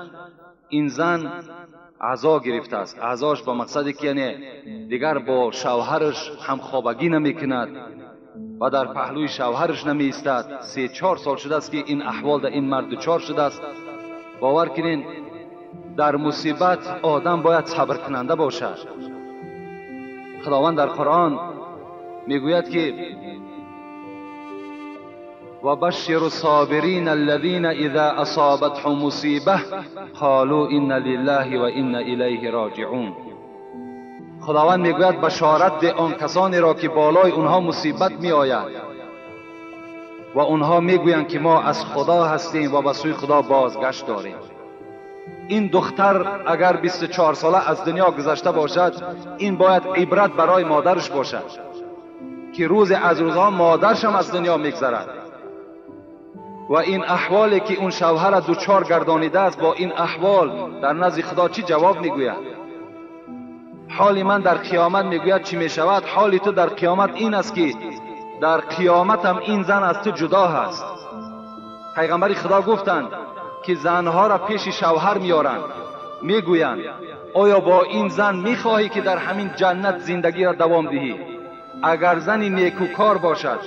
این زن عزا گرفته است. عزاش با مقصدی که یعنی دیگر با شوهرش همخوابگی نمیکند و در پهلوی شوهرش نمی ایستد. 3-4 سال شده است که این احوال در این مرد دچار شده است. باور کنین در مصیبت آدم باید صبر کننده باشد. خداوند در قرآن میگوید که و بشر الصابرین الذین اذا اصابتهم مصیبه قالوا ان لله و انا الیه راجعون. خداوند میگوید بشارت ده آن کسانی را که بالای اونها مصیبت می آید و اونها میگویند که ما از خدا هستیم و به سوی خدا بازگشت داریم. این دختر اگر 24 ساله از دنیا گذشته باشد، این باید عبرت برای مادرش باشد که روز از روزها مادرش هم از دنیا میگذرد و این احوالی که اون شوهر دوچار گردانیده است، با این احوال در نزد خدا چی جواب میگوید؟ حال من در قیامت میگوید چی میشود؟ حال تو در قیامت این است که در قیامت هم این زن از تو جدا هست. پیغمبر خدا گفتند که زنها را پیش شوهر میارند، میگویند آیا با این زن میخواهی که در همین جنت زندگی را دوام دهی؟ اگر زنی نیکوکار باشد،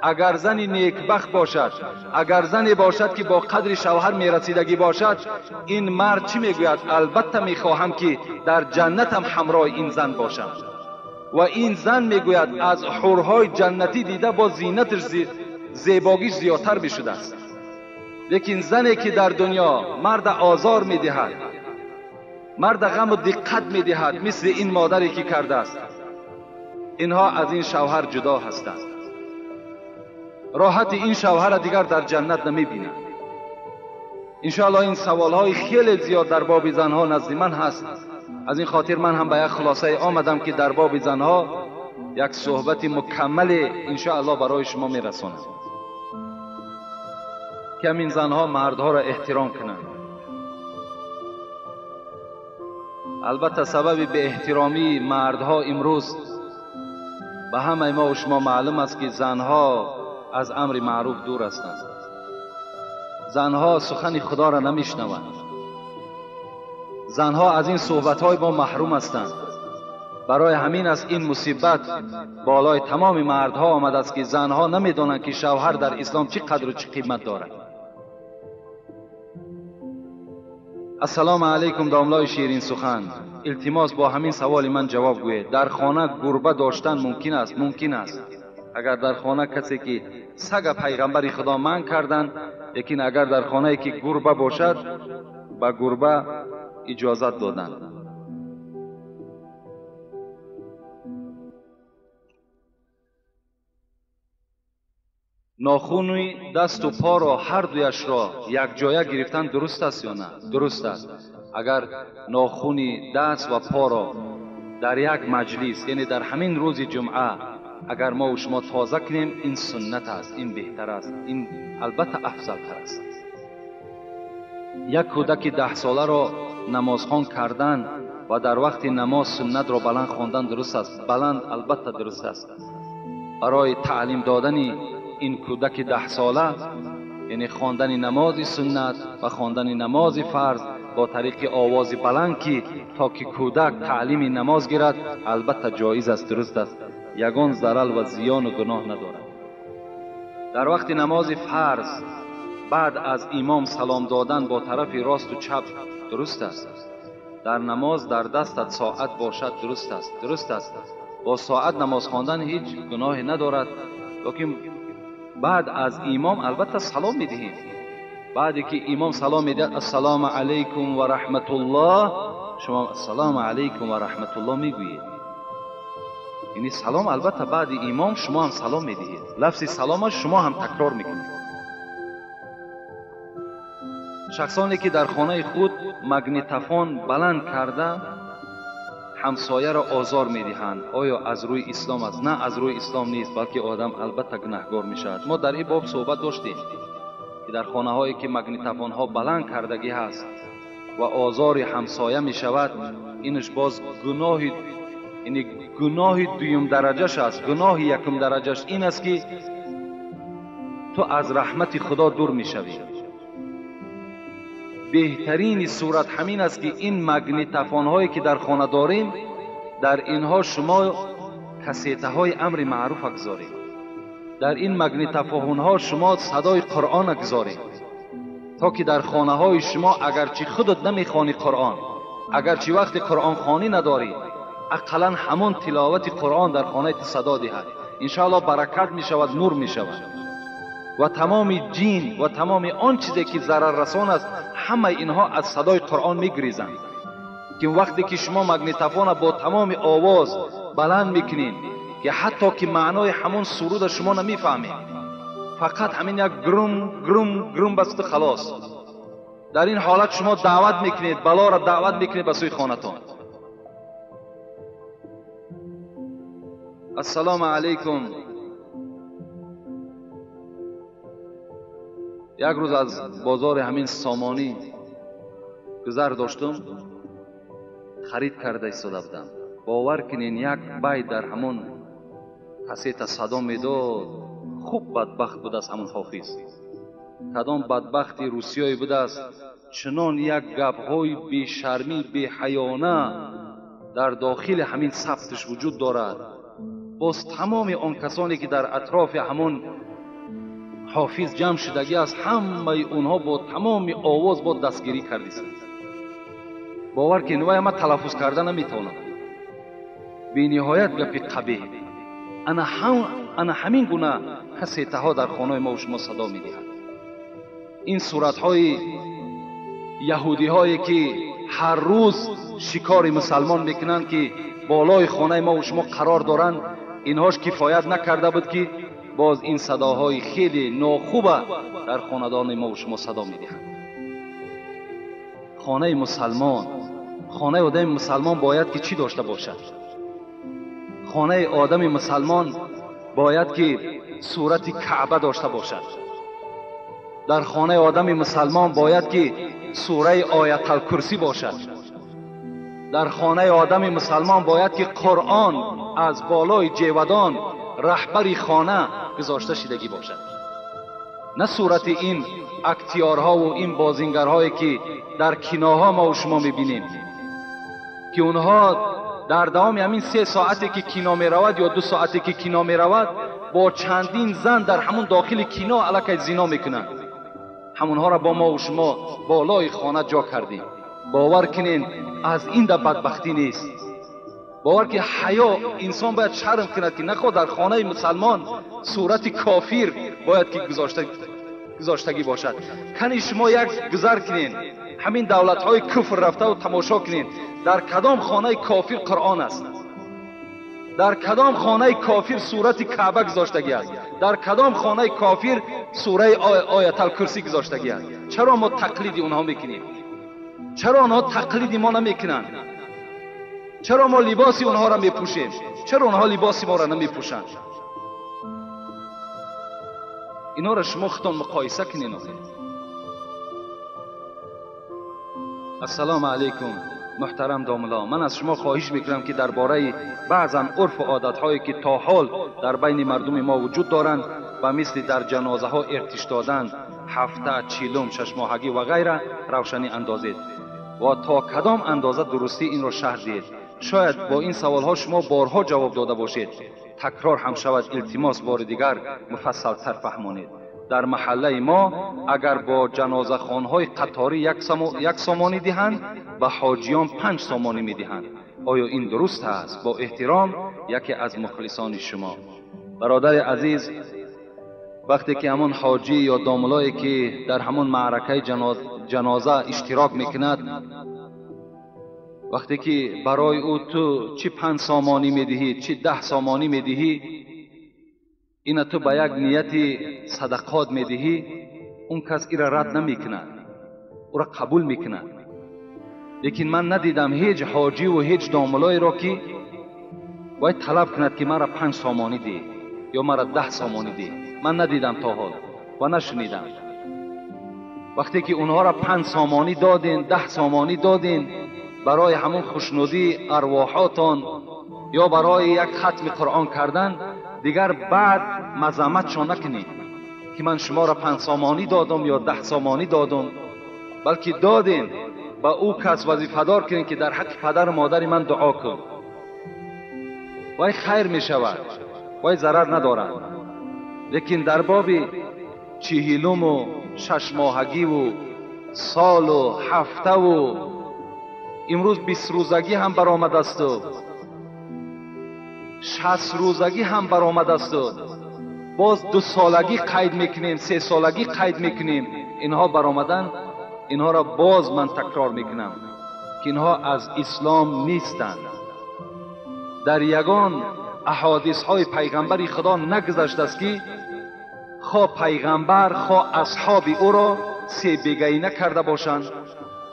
اگر زنی نیکبخت باشد، اگر زنی باشد که با قدر شوهر میرسیدگی باشد، این مرد چی میگوید؟ البته میخواهم که در جنتم همراه این زن باشم. و این زن میگوید از حورهای جنتی دیده با زینتش زیباگیش زیادتر میشده است. لیکن زنی که در دنیا مرد آزار میدهد، مرد غم و دقت میدهد، مثل این مادری که کرده است، اینها از این شوهر جدا هستند. راحت این شوهر دیگر در جنت نمیبینند. انشاءالله این سوالهای خیلی زیاد در باب زنها نزد من هست. از این خاطر من هم به یک خلاصه آمدم که در باب زنها یک صحبت مکمل انشاءالله برای شما میرسانم که همین زنها مردها را احترام کنند. البته سبب به احترامی مردها امروز به همه ما و شما معلوم است که زنها از امر معروف دور هستند. زنها سخن خدا را نمیشنوند. زنها از این صحبت‌های ما محروم هستند. برای همین است این مصیبت بالای تمام مردها آمد است که زنها نمیدانند که شوهر در اسلام چه قدر و چه قیمت دارد. السلام علیکم داملای شیرین سخن. التماس با همین سوال من جواب گویید. در خانه گربه داشتن ممکن است؟ ممکن است. اگر در خانه کسی که سگ پیغمبر خدا منع کردند، لیکن اگر در خانه که گربه باشد با گربه اجازت دادند. ناخون دست و پا را هر دویش را یک جایه گرفتن درست است یا نه؟ درست است. اگر ناخون دست و پا را در یک مجلس، یعنی در همین روز جمعه، اگر ما و شما تازه کنیم، این سنت است، این بهتر است، این البته افضل تر است. یک کودک 10 ساله را نمازخوان کردن و در وقت نماز سنت را بلند خواندن درست است. بلند البته درست است. برای تعلیم دادن این کودک 10 ساله، یعنی خواندن نماز سنت و خواندن نماز فرض با طریق آواز بلند که تا که کودک تعلیم نماز گیرد، البته جایز است، درست است. یگان ضرر و زیان و گناه ندارد. در وقت نماز فرض بعد از امام سلام دادن با طرف راست و چپ درست است. در نماز در دستت ساعت باشد درست است. درست است. با ساعت نماز خواندن هیچ گناهی ندارد. لیکن بعد از امام البته سلام میدهیم. بعدی که امام سلام میدهد السلام علیکم و رحمت الله، شما السلام علیکم و رحمت الله میگویید. یعنی سلام البته بعد امام شما هم سلام میدهید. لفظ سلام شما هم تکرار میکنید. شخصانی که در خانه خود مگنیتوفون بلند کرده همسایه را آزار میدهند، آیا از روی اسلام است؟ نه، از روی اسلام نیست، بلکه آدم البته گناهکار میشود. ما در این باب صحبت داشتیم که در خانه هایی که مگنیتوفون ها بلند کردگی هست و آزار همسایه میشود، اینش باز گناه، یعنی گناه دویم درجهش است. گناه یکم درجهش این است که تو از رحمت خدا دور میشوی. بهترین صورت همین است که این مگنیتوفون هایی که در خانه داریم، در اینها شما کسیته های امر معروف اگذارید. در این مگنیتوفون ها شما صدای قرآن اگذارید، تا که در خانه های شما اگرچه خودت نمیخوانی قرآن، اگرچه وقت قرآن خوانی نداری، اقلا همون تلاوت قرآن در خانه صدا دهد. انشاءالله برکت می شود، نور می شود و تمام جین و تمام آن چیزی که ضرر رسان است، همه اینها از صدای قرآن می گریزند. که وقتی که شما مگنیتوفون با تمام آواز بلند میکنین که حتی که معنای همون سرود شما نمیفهمید، فقط همین یک گروم گروم گروم بست خلاص. در این حالت شما دعوت میکنید، بلا را دعوت میکنید به سوی خانتان. السلام علیکم. یک روز از بازار همین سامانی گذر داشتم، خرید کرده ایستاده بودم. باور کنین یک بیت در همون کسیت صدا میداد. خوب بدبخت بود است همون حافظ. کدام بدبختی روسیایی بود است، چنان یک گپ‌های بی شرمی بی حیانه در داخل همین ثبتش وجود دارد. باز تمام آن کسانی که در اطراف همون حافظ جمع شدگی است، همه اونها با تمام آواز با دستگیری کردیست. باور که نوای ما تلفظ کردن نمیتونم. بی نهایت گپی قبیح. انا همین گونه کسیته ها در خانه ما و شما صدا میدهد. این صورت های یهودی هایی که هر روز شکار مسلمان میکنند که بالای خانه ما و شما قرار دارند، اینهاش کفایت نکرده بود که باز این صداهای خیلی ناخوبه در خاندان ما و شما صدا میدهند. خانه مسلمان، خانه آدم مسلمان باید که چی داشته باشد؟ خانه آدم مسلمان باید که صورت کعبه داشته باشد. در خانه آدم مسلمان باید که سوره آیت الکرسی باشد. در خانه آدم مسلمان باید که قرآن از بالای جیودان رهبری خانه گذاشته شدگی باشد. نه صورت این اکتیارها و این بازینگرهایی که در کیناها ما و شما میبینیم که اونها در دوام همین 3 ساعتی که کینا می رود یا 2 ساعتی که کینا می رود با چندین زن در همون داخل کینا علاقه زنا میکنند. همونها را با ما و شما بالای خانه جا کردیم. باور کنین از این در بدبختی نیست. باور که حیا انسان باید شرم کند که نخواد در خانه مسلمان صورت کافر باید که گذاشتگی باشد. کنی شما یک گذر کنین همین دولت های کفر رفته و تماشا کنین در کدام خانه کافر قرآن است، در کدام خانه کافر صورت کعبه گذاشتگی است، در کدام خانه کافر سوره آیت الکرسی گذاشتگی است. چرا ما تقلید اونها میکنیم؟ چرا آنها تقلید ما نمیکنند؟ چرا ما لباس اونها را میپوشیم؟ چرا اونها لباس ما را نمیپوشند؟ اینا را شما خودتان مقایسه کنین. السلام علیکم محترم داملا، من از شما خواهش میکنم که درباره بعضا عرف و عادت‌هایی که تا حال در بین مردم ما وجود دارند و مثل در جنازه ها ارتش دادن، هفته، چیلم، 6 ماهگی و غیره روشنی اندازید و تا کدام اندازه درستی این را شرح دهید. شاید با این سوال ها شما بارها جواب داده باشید، تکرار هم شود، التماس بار دیگر مفصل تر فهمانید. در محله ما اگر با جنازه خانهای قطاری 1 سامانی دهند و حاجیان 5 سامانی می دهند، آیا این درست است؟ با احترام یکی از مخلصان شما. برادر عزیز، وقتی که همون حاجی یا داملایی که در همون معرکه جنازه اشتراک میکند، وقتی که برای او تو چی 5 سامانی میدهی چی 10 سامانی میدهی، این تو به یک نیت صدقات میدهی، اون کس ایره رد نمیکند، او را قبول میکند. لیکن من ندیدم هیچ حاجی و هیچ داملایی را که باید طلب کند که مرا 5 سامانی دی یا مرا 10 سامانی دی. من ندیدم تا حال و نشنیدم. وقتی که اونها را 5 سامانی دادین، 10 سامانی دادین برای همون خوشنودی ارواحاتان یا برای یک ختم قرآن کردن، دیگر بعد مذمتشان نکنید که من شما را 5 سامانی دادم یا 10 سامانی دادم، بلکه دادین با او کس وظیفه‌دار کنین که در حق پدر و مادر من دعا کن. وای خیر می شود، وای ضرر ندارد. لیکن در باب 40 و 6 ماهگی و سال و هفته و امروز 20 روزگی هم برآمد است و 60 روزگی هم برآمد است و باز 2 سالگی قید میکنیم، 3 سالگی قید میکنیم، اینها برآمدن. اینها را باز من تکرار میکنم که اینها از اسلام نیستند. در یگان احادیث های پیغمبر خدا نگذشته است که خواه پیغمبر خواه اصحاب او را سه بگهی نکرده باشند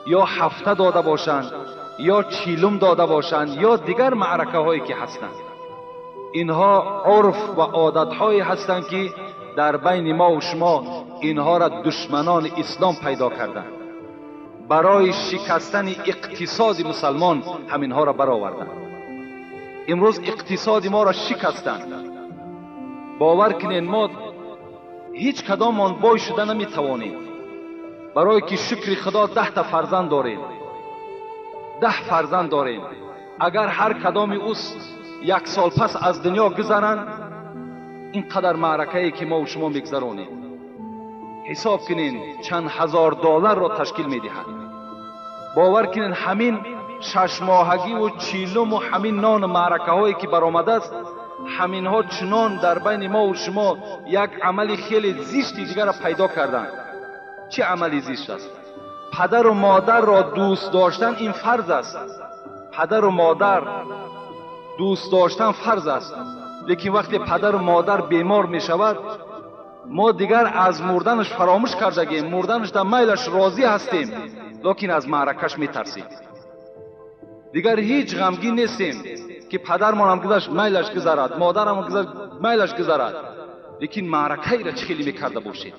یا هفته داده باشند یا چیلم داده باشند یا دیگر معرکه هایی که هستند. اینها عرف و عادت هایی هستند که در بین ما و شما اینها را دشمنان اسلام پیدا کردند. برای شکستن اقتصاد مسلمان همینها را برآوردند. امروز اقتصاد ما را شکستند. باور کنین ما هیچ کداممان بای شده نمیتوانیم. برای که شکر خدا 10 تا فرزند داریم، 10 فرزند داریم. اگر هر کدام اوست 1 سال پس از دنیا گذرند، اینقدر معرکه‌ای که ما و شما میگذرانیم حساب کنین چند هزار دلار را تشکیل میدهد. باور کنین همین 6 ماهگی و چیلم و همین نان معرکه هایی که برآمده است، همین ها چنان در بین ما و شما یک عمل خیلی زشتی دیگر را پیدا کردند. چه عملی زشت است؟ پدر و مادر را دوست داشتن این فرض است. پدر و مادر دوست داشتن فرض است، لیکن وقتی پدر و مادر بیمار می شود ما دیگر از مردنش فراموش کردگیم. مردنش در میلش راضی هستیم، لیکن از معرکش می ترسیم. دیگر هیچ غمگین نیستیم که پدرمان هم گذشت میلش گذرد، مادرم هم گذشت میلش گذرد، لیکن معرکه ای را چه خیلی میکرده باشید.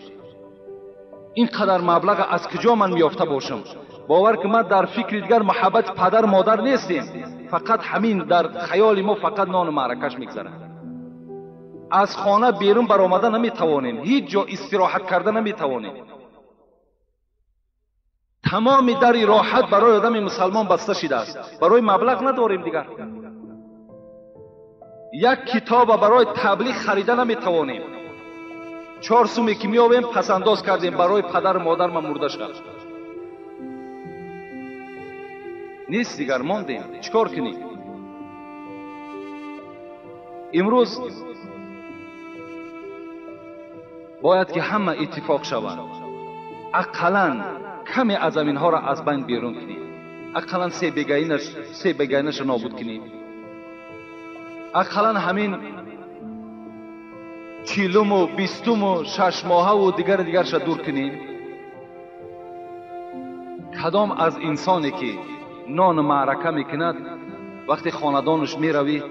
اینقدر مبلغ از کجا من میافته باشم؟ باور که من در فکر دیگر محبت پدر مادر نیستیم، فقط همین در خیال ما فقط نان معرکش میگذره. از خانه بیرون برآمده نمیتوانیم، هیچ جا استراحت کرده نمیتوانیم. تمام در راحت برای آدم مسلمان بسته شده است. برای مبلغ نداریم دیگر. یک کتاب برای تبلیغ خریده نمیتوانیم. 4 سومی که میابیم پس انداز کردیم برای پدر و مادر ما مرده شد. نیست دیگر، ماندیم. چیکار کنیم؟ امروز باید که همه اتفاق شود. اقلاً کمی از اینها را از بین بیرون کنیم. اقلاً سه بگینش نابود کنیم. اقلاً همین 40 و 20 و 6 ماهه و دیگرش دور کنیم. کدام از انسانی که نان معرکه میکند وقتی خاندانش میروی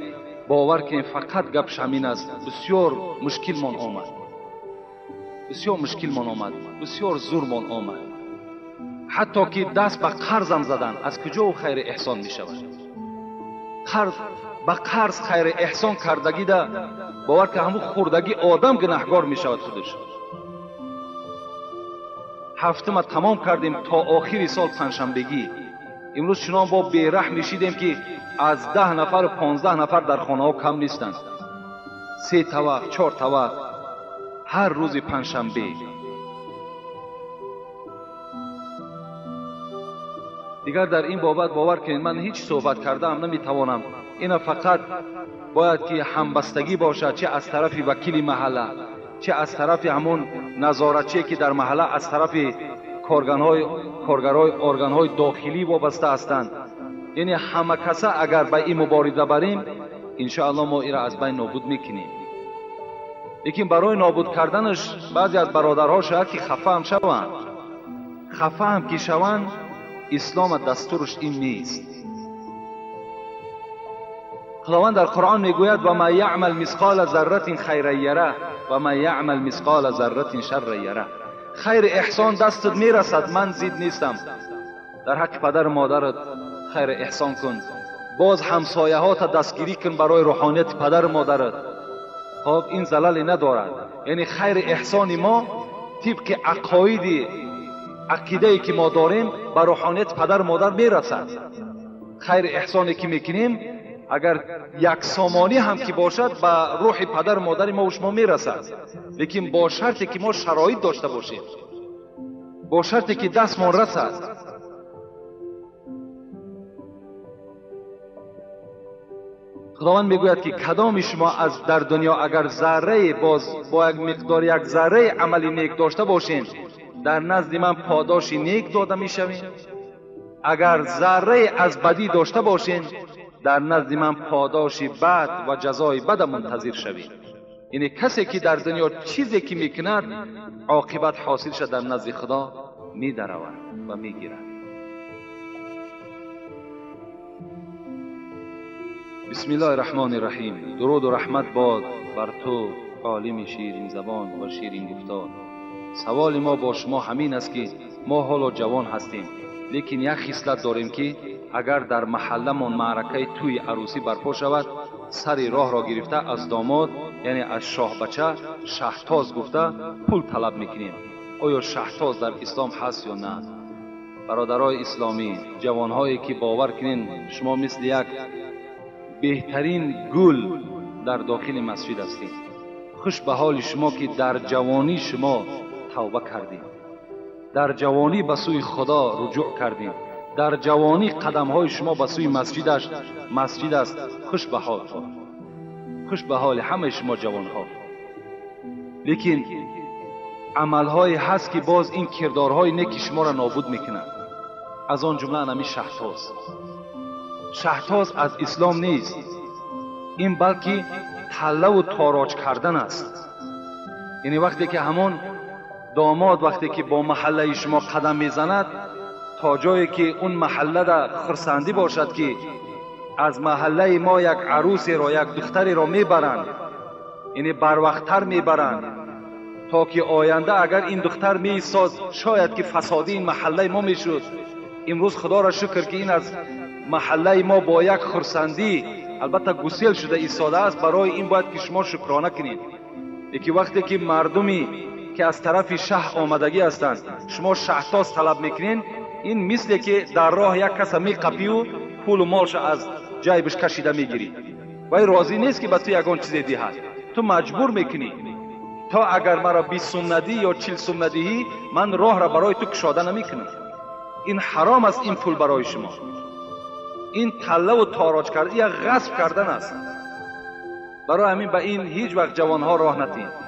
باور که فقط گپش همین است. بسیار مشکل من آمد، بسیار مشکل من آمد، بسیار زور من آمد. حتی که دست به قرضم زدن، از کجا خیر احسان می شود؟ به قرض خیر احسان کردگی ده باور که همون خوردگی آدم گناهگار می شود خودش. هفته ما تمام کردیم تا آخری سال پنجشنبگی. امروز چنان با بیرحم میشیدیم که از 10 نفر و 15 نفر در خانه ها کم نیستند. 3 طبق 4 طبق هر روز پنجشنبه. دیگر در این بابت باور کنید من هیچ صحبت کرده هم نمیتوانم. اینا فقط باید که همبستگی باشد، چه از طرف وکیل محله، چه از طرف همون نظارتچی که در محله از طرف کارگرای ارگان‌های داخلی وابسته هستند. یعنی همه کسا اگر به این مبارزه بریم انشاءالله ما این را از بین نابود میکنیم. لیکن برای نابود کردنش بعضی از برادرها شاید که خفه هم شوند. خفه هم که شوند اسلام دستورش این نیست. خداوند در قرآن میگوید و ما یعمل مثقال ذره خیر یره و ما یعمل مثقال ذره شر یره. خیر احسان دستت میرسد، من زید نیستم. در حق پدر مادرت خیر احسان کن. باز همسایه ها تا دستگیری کن برای روحانیت پدر مادرت. خب این زلالی ندارد. یعنی خیر احسان ما طبق عقیده که ما داریم به روحانیت پدر مادر میرسد. خیر احسانی که میکنیم اگر یک سامانی هم که باشد به روح پدر مادر ما و شما میرسد، لیکن با شرطی که ما شرایط داشته باشیم، با شرطی که دستمان رسد. خداوند میگوید که کدام شما از در دنیا اگر ذره با یک مقدار یک ذره عملی نیک داشته باشین در نزد من پاداش نیک داده میشوین. اگر ذره از بدی داشته باشین در نزد من پاداش بد و جزای بد منتظر شوید. یعنی کسی که در دنیا چیزی که میکند عاقبت حاصلش در نزد خدا میدرود و میگیرد. بسم الله الرحمن الرحیم. درود و رحمت باد بر تو عالم شیرین زبان و شیرین گفتار. سوال ما با شما همین است که ما حالا جوان هستیم، لیکن یک خصلت داریم که اگر در محلمون معرکه توی عروسی برپا شود، سر راه را گرفته از داماد یعنی از شاه بچه شهتاز گفته پول طلب میکنیم. آیا شهتاز در اسلام هست یا نه؟ برادرای اسلامی، جوانهایی که باور کنین شما مثل یک بهترین گل در داخل مسجد هستید. خوش به حال شما که در جوانی شما توبه کردید، در جوانی به سوی خدا رجوع کردید، در جوانی قدم های شما به سوی مسجد است. خوش به حال، خوش به حال همه شما جوان ها. لیکن عمل های هست که باز این کردارهای نیک شما را نابود میکنه. از آن جمله انمی شهتاز. شهتاز از اسلام نیست، این بلکه تله و تاراج کردن است. یعنی وقتی که همون داماد وقتی که با محله شما قدم میزند، تا جایی که اون محله در خرسندی باشد که از محله ما یک عروسی را یک دختری را میبرند، یعنی بروقتر میبرند تا که آینده اگر این دختر میایستاد شاید که فسادی این محله ما میشد. امروز خدا را شکر که این از محله ما با یک خرسندی البته گسیل شده ایستاده است. برای این باید که شما شکرانه کنید. یکی وقتی که مردمی که از طرف شه آمدگی هستند شما شهتاز طلب میکنین، این مثل که در راه یک کس میقپی و پول و مالش از جیبش کشیده میگیری. وای راضی نیست که به تو یگان چیزی دهد، تو مجبور میکنی تا اگر مرا 20 سوم ندی یا 40 سوم ندهی من راه را برای تو کشاده نمیکنم. این حرام است. این پول برای شما، این تله و تاراج کردن، یک غصب کردن است. برای همین به این هیچ وقت جوانها راه ندید.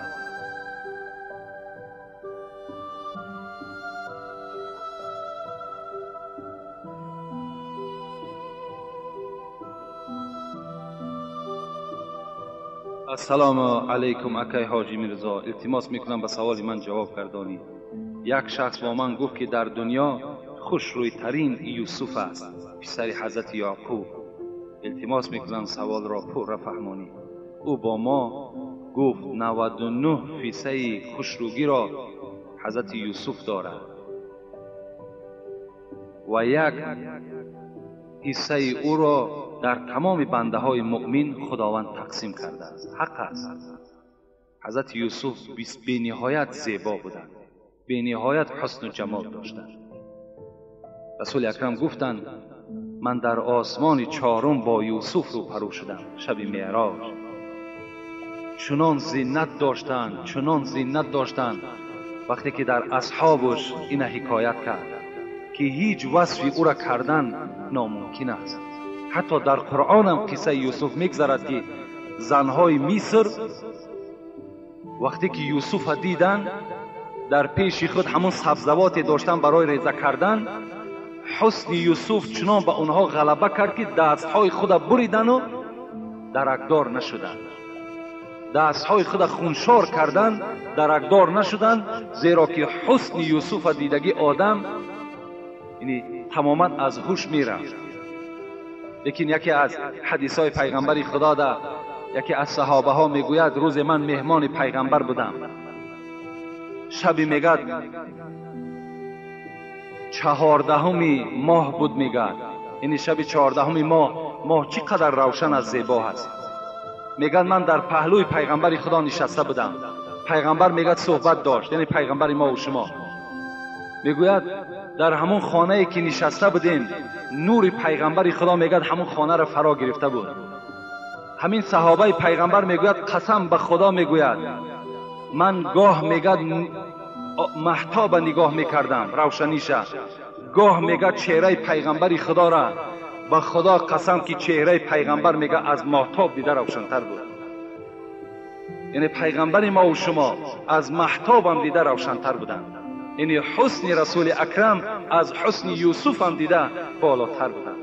السلام علیکم اکای حاجی میرزا، التماس میکنم به سوال من جواب گردانی. یک شخص با من گفت که در دنیا خوش روی ترین یوسف است، پسر حضرت یعقوب. التماس میکنم سوال را پر فهمانی. او با ما گفت 99% خوشرویی را حضرت یوسف دارد و یک حصه او را در تمام بنده های مؤمن خداوند تقسیم کرده است. حق است. حضرت یوسف به نهایت زیبا بودند، به نهایت حسن و جمال داشتند. رسول اکرم گفتند من در آسمان چهارم با یوسف رو پرو شدم شب معراج. چنان زینت داشتند، چنان زینت داشتند. وقتی که در اصحابش این حکایت کرد که هیچ وصفی او را کردن ناممکن است. حتی در قرآن هم قصه یوسف میگذرد که زنهای مصر وقتی که یوسف دیدن در پیش خود همون سبزواتی داشتن برای ریزه کردن، حسن یوسف چنان به اونها غلبه کرد که دستهای خود بریدن و درکدار نشدند. دستهای خود خونشار کردن، درکدار نشدند، زیرا که حسن یوسف دیدگی آدم یعنی تماما از هوش میرفت. لیکن یکی از حدیث های پیغمبر خدا ده، یکی از صحابه ها میگوید روز من مهمان پیغمبر بودم، شبی میگد 14 ماه بود، میگد یعنی شب 14 ماه چقدر روشن از زیبا هست. میگد من در پهلوی پیغمبر خدا نشسته بودم، پیغمبر میگد صحبت داشت، یعنی پیغمبر ما و شما. میگوید در همون خانه‌ای که نشسته بودیم نور پیغمبر خدا میگد همون خانه را فرا گرفته بود. همین صحابه پیغمبر میگوید قسم به خدا میگوید من گاه میگد مهتاب نگاه میکردم روشنیشه، گاه میگد چهره پیغمبر خدا را به خدا قسم که چهره پیغمبر میگه از مهتاب دیده روشنتر بود. یعنی پیغمبر ما و شما از مهتاب هم دیده روشنتر بودند. یعنی حسن رسول اکرم از حسن یوسف هم دیده بالاتر بودند.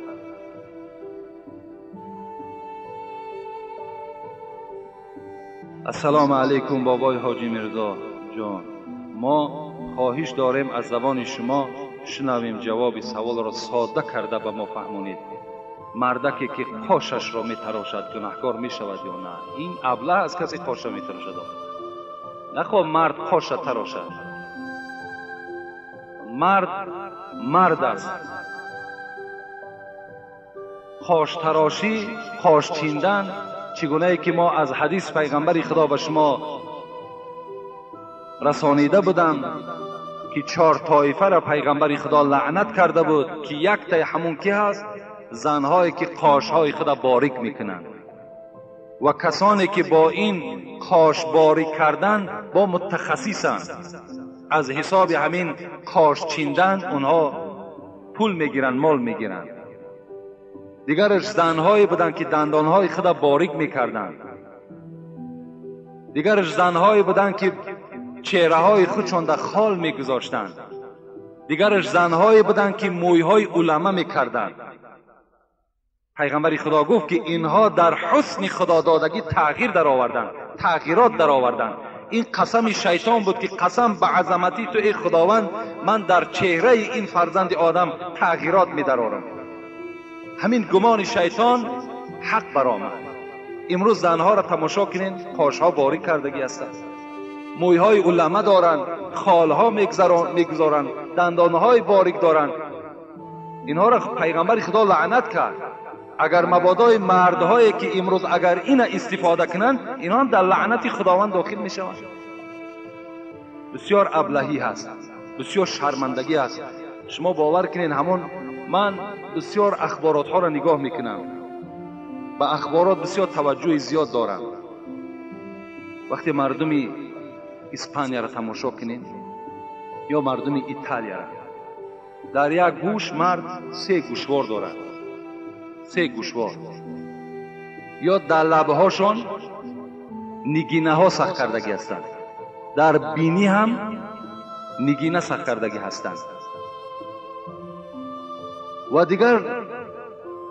السلام علیکم بابای حاجی میرزا جان. ما خواهش داریم از زبان شما شنویم جواب سوال را ساده کرده به ما فهمونید. مردکی که قاشش را میتراشد گناهکار میشود یا نه؟ این ابله از کسی قاش میتراشد؟ نخواه مرد قاش تراشد. مرد است. قاش تراشی، قاش چیندن چگونه ای که ما از حدیث پیغمبر خدا به شما رسانیده بودم که 4 طایفه را پیغمبر خدا لعنت کرده بود که یک تای همون کی هست؟ زنهایی که قاشهای خدا باریک میکنند و کسانی که با این قاش باریک کردن با متخصصند. از حساب همین قاش چیندن اونها پول میگیرن، مال میگیرن. دیگرش زنهایی بودن که دندانهای خدا باریک میکردن. دیگرش زنهایی بودن که چهره های خودشان در خال میگذاشتند. دیگرش زنهایی بودن که مویهای علمه میکردند. پیغمبر خدا گفت که اینها در حسن خدا دادگی تغییر در آوردن، تغییرات در آوردن. این قسم شیطان بود که قسم به عظمتی تو ای خداوند من در چهره این فرزند آدم تغییرات می درآورم. همین گمان شیطان حق برآمد. امروز زنها را تماشا کنین، قاشها باریک کردگی هستند، مویهای علمه دارند، خالها میگذارند، دندانهای باریک دارند. اینها را پیغمبر خدا لعنت کرد. اگر مبادای مردهایی که امروز اگر این استفاده کنند، اینها هم در لعنت خداوند داخل می شوند. بسیار ابلهی هست، بسیار شرمندگی هست. شما باور کنین همون من بسیار اخبارات ها را نگاه میکنم، به اخبارات بسیار توجه زیاد دارم. وقتی مردمی اسپانیا را تماشا کنین یا مردمی ایتالیا را، در یک گوش مرد 3 گوشوار دارد، 3 گوشوار. یا در لبهاشون نگینه ها سخت کردگی هستند، در بینی هم نگینه سخت کردگی هستند و دیگر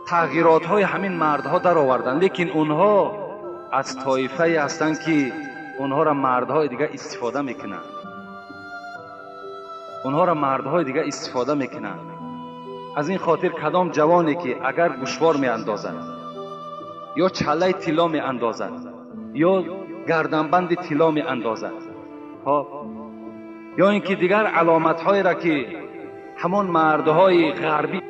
تغییرات های همین مردها در آوردن. لیکن اونها از طایفه هستند که اونها را مردهای دیگر استفاده میکنند. اونها را مردهای دیگر استفاده میکنند. از این خاطر کدام جوانی که اگر گوشوار می اندازد یا چله طلا می اندازد یا گردنبند طلا می اندازد یا اینکه دیگر علامت هایی را که همون مردهای غربی